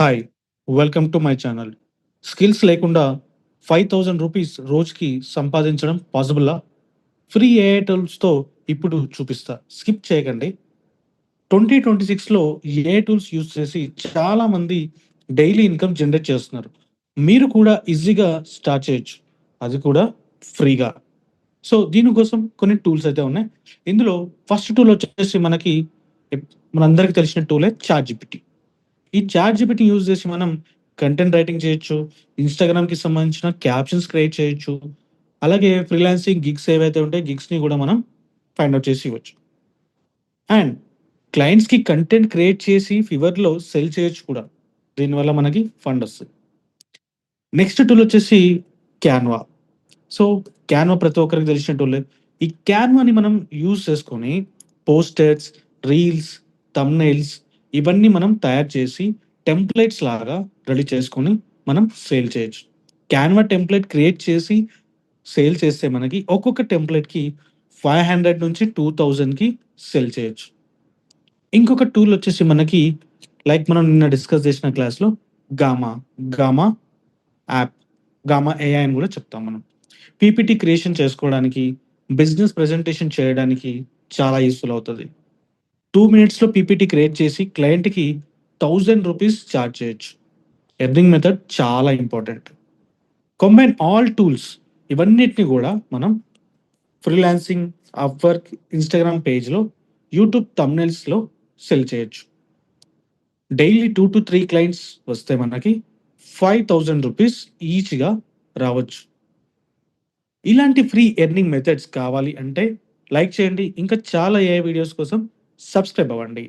Hi! Welcome to my channel. Skills లేకుండా రూ. 5,000 రోజుకి సంపాదించడం పాసిబులా? ఫ్రీ ఏఐ టూల్స్‌తో ఇప్పుడు చూపిస్తా. స్కిప్ చేయకండి. 2026లో ఏఐ టూల్స్ యూజ్ చేసి చాలామంది డైలీ ఇన్‌కమ్ జనరేట్ చేస్తున్నారు. మీరు కూడా ఈజీగా స్టార్ట్ చేయొచ్చు. అది కూడా ఫ్రీగా. సో, దీనికోసం కొన్ని టూల్స్ అయితే ఉన్నాయి. ఇందులో ఫస్ట్ టూల్ వచ్చేసి మనకి ఎప్ మనందరికీ తెలిసిన టూలే చాట్‌జిపిటి. ఈ చాట్‌జిపిటి యూజ్ చేసి మనం కంటెంట్ రైటింగ్ చేయొచ్చు. ఇన్‌స్టాగ్రామ్‌కి సంబంధించిన క్యాప్షన్స్ క్రియేట్ చేయొచ్చు. అలాగే ఫ్రీలాన్సింగ్ గిగ్స్ ఏవైతే ఉంటాయో గిగ్స్‌ని కూడా మనం ఫైండ్ ఔట్ చేసి ఇవ్వచ్చు. అండ్ క్లయింట్స్‌కి కంటెంట్ క్రియేట్ చేసి ఫివర్‌లో సెల్ చేయొచ్చు కూడా. దీనివల్ల మనకి ఫండ్ ఒస్తది. నెక్స్ట్ టూల్ వచ్చేసి క్యాన్వా. సో, క్యాన్వా ప్రతి ఒక్కరికి తెలిసిన టూలే. ఈ క్యాన్వాని మనం యూజ్ చేసుకొని పోస్టర్స్, రీల్స్, థంబ్‌నెయిల్స్ ఇవన్నీ మనం తయారు చేసి టెంప్లేట్స్ లాగా రెడీ చేసుకొని మనం సేల్ చేయొచ్చు. క్యాన్వా టెంప్లేట్ క్రియేట్ చేసి సేల్ చేస్తే మనకి ఒక్కొక్క టెంప్లేట్‌కి 500 నుంచి 2000కి సెల్ చేయొచ్చు. ఇంకొక టూల్ వచ్చేసి మనకి లైక్ మనం నిన్న డిస్కస్ చేసిన క్లాస్‌లో gamma, gamma app, gamma AI అని కూడా చెప్తాం మనం. పీపీటీ క్రియేషన్ చేసుకోవడానికి, బిజినెస్ ప్రెజెంటేషన్ చేయడానికి చాలా యూజ్‌ఫుల్ అవుతది. 2 మినిట్స్‌లో పీపీటీ క్రియేట్ చేసి క్లయింట్‌కి రూ. 1000 చార్జ్ చేయొచ్చు. ఎర్నింగ్ మెథడ్ చాలా ఇంపార్టెంట్. కంబైన్ ఆల్ టూల్స్ ఇవన్నిటిని గూడా మనం ఫ్రీలాన్సింగ్, అప్‌వర్క్, ఇన్‌స్టాగ్రామ్ పేజ్‌లో, యూట్యూబ్ థంబ్‌నెయిల్స్‌లో సెల్ చేయొచ్చు. డైలీ 2-3 క్లయింట్స్ వస్తే మనకి రూ. 5,000 ఈచ్‌గా రావచ్చు. ఇలాంటి ఫ్రీ ఎర్నింగ్ మెథడ్స్ కావాలి అంటే లైక్ చేయండి. ఇంకా చాలా ఏఐ వీడియోస్ కోసం సబ్స్క్రైబ్ అవ్వండి.